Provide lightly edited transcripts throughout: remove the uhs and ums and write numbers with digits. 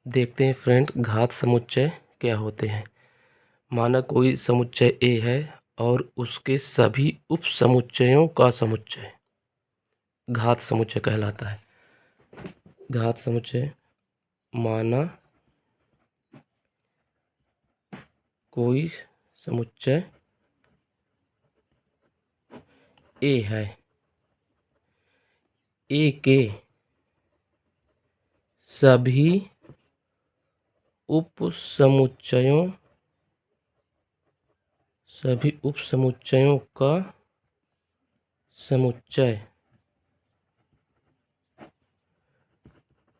देखते हैं फ्रेंड, घात समुच्चय क्या होते हैं। माना कोई समुच्चय ए है और उसके सभी उप समुच्चयों का समुच्चय घात समुच्चय कहलाता है। घात समुच्चय माना कोई समुच्चय ए है, ए के सभी उप समुच्चयों का समुच्चय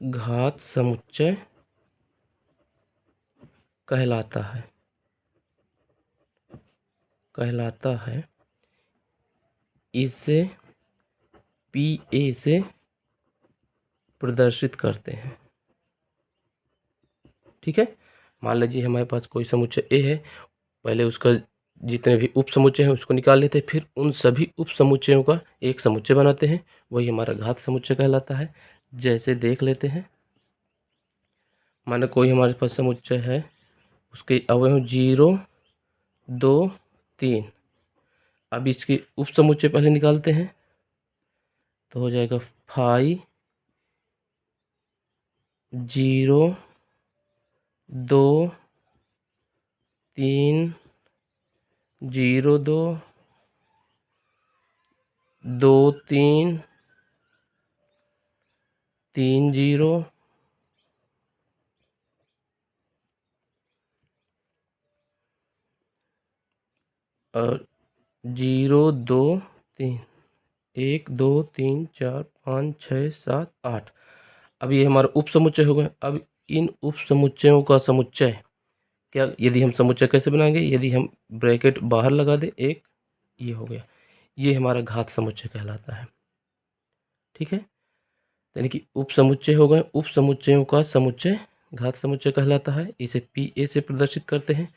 घात समुच्चय कहलाता है। इसे पी ए से प्रदर्शित करते हैं। ठीक है, मान लीजिए हमारे पास कोई समुच्चय ए है, पहले उसका जितने भी उप समुच्चय हैं उसको निकाल लेते हैं, फिर उन सभी उप समुच्चयों का एक समुच्चय बनाते हैं, वही हमारा घात समुच्चय कहलाता है। जैसे देख लेते हैं, माना कोई हमारे पास समुच्चय है, उसके अवयव 0, 2, 3। अब इसके उप समुच्चय पहले निकालते हैं तो हो जाएगा 5, 0, 2, 3, 0, 2, 2, 3, 3, 0 और 0, 2, 3, 1, 2, 3, 4, 5, 6, 7, 8। अब ये हमारा उप समुच्चय हो गए। अब इन उप समुच्चयों का समुच्चय क्या, यदि हम समुच्चय कैसे बनाएंगे, यदि हम ब्रैकेट बाहर लगा दें एक, ये हो गया, ये हमारा घात समुच्चय कहलाता है। ठीक है, यानी कि उप समुच्चय हो गए, उप समुच्चयों का समुच्चय घात समुच्चय कहलाता है। इसे पी ए से प्रदर्शित करते हैं,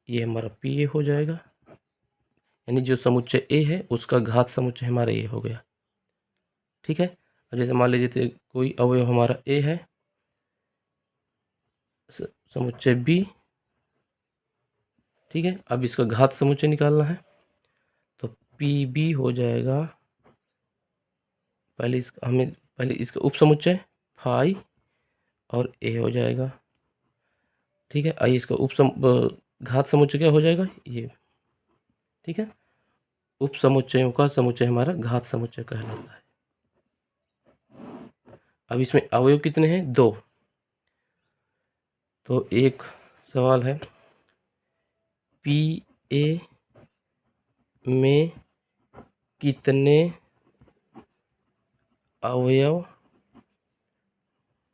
ये हमारा पी ए हो जाएगा, यानी जो समुच्चय ए है उसका घात समुच्चय हमारा ए हो गया। ठीक है, अब जैसे मान लीजिए कोई अवयव हमारा ए है, समुच्चय बी। ठीक है, अब इसका घात समुच्चय निकालना है तो पी बी हो जाएगा, पहले इसका उप समुच्चय 5 और ए हो जाएगा। ठीक है, आई इसका घात समुच्चय क्या हो जाएगा, ये। ठीक है, उप समुच्चयों का समुच्चय हमारा घात समुच्चय कहलाता है। अब इसमें अवयव कितने हैं, 2। तो एक सवाल है, पी ए में कितने अवयव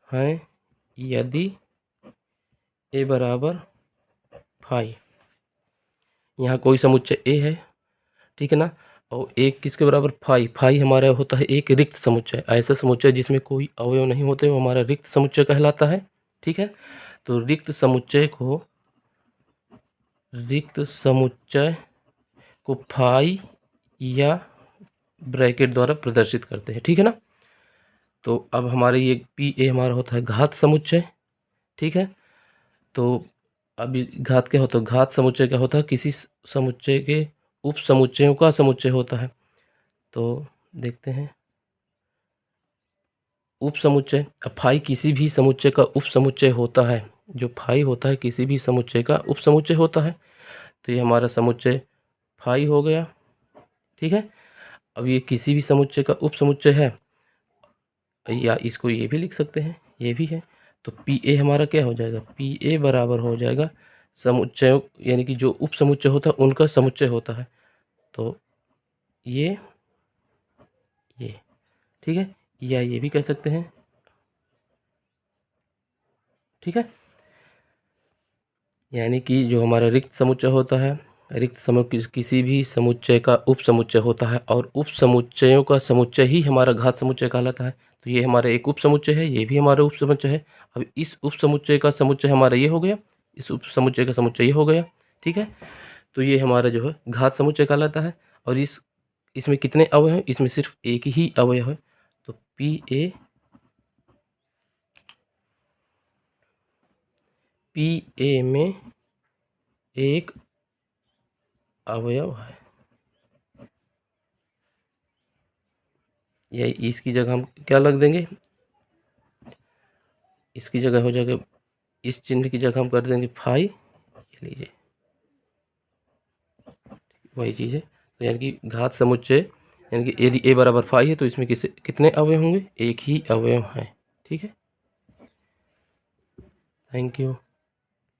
हैं यदि ए बराबर 5। यहाँ कोई समुच्चय ए है, ठीक है ना, और एक किसके बराबर 5। 5 हमारा होता है एक रिक्त समुच्चय। ऐसा समुच्चय जिसमें कोई अवयव नहीं होते वो हमारा रिक्त समुच्चय कहलाता है। ठीक है, तो रिक्त समुच्चय को 5 या ब्रैकेट द्वारा प्रदर्शित करते हैं। ठीक है ना, तो अब हमारे ये पी ए हमारा होता है घात समुच्चय। ठीक है, तो अभी घात क्या होता है, घात समुच्चय क्या होता है, किसी समुच्चय के उप समुच्चयों का समुच्चय होता है। तो देखते हैं, उप समुच्चय, अब फाई किसी भी समुच्चय का उप समुच्चय होता है। जो फाई होता है किसी भी समुच्चय का उप समुच्चय होता है। तो ये हमारा समुच्चय फाई हो गया। ठीक है, अब ये किसी भी समुच्चय का उप समुच्चय है, या इसको ये भी लिख सकते हैं, ये भी है। तो पी ए हमारा क्या हो जाएगा, पी ए बराबर हो जाएगा समुच्चयों, यानी कि जो उप समुच्चय होता है उनका समुच्चय होता है। तो ये ठीक है, या ये भी कह सकते हैं। ठीक है, यानी कि जो हमारा रिक्त समुच्चय होता है, रिक्त समुच्चय किसी भी समुच्चय का उप समुच्चय होता है, और उप समुच्चयों का समुच्चय ही हमारा घात समुच्चय कहलाता है। तो ये हमारा एक उप समुच्चय है, ये भी हमारा उप समुच्चय है। अब इस उप समुच्चय का समुच्चय हमारा ये हो गया, इस उप समुच्चय का समुच्चय ये हो गया। ठीक है, तो ये हमारा जो है घात समुच्चय कहलाता है। और इसमें कितने अवयव हैं, इसमें सिर्फ एक ही अवयव है। तो पी ए पी ए में एक अवयव है। यही इसकी जगह हम क्या लग देंगे, इसकी जगह हो जाएगा, इस चिन्ह की जगह हम कर देंगे फाई। ये लीजिए वही चीज़ है। तो यानी कि घात समुच्चय, यानी कि यदि a बराबर फाई है तो इसमें कितने अवयव होंगे, एक ही अवयव है। ठीक है, थैंक यू।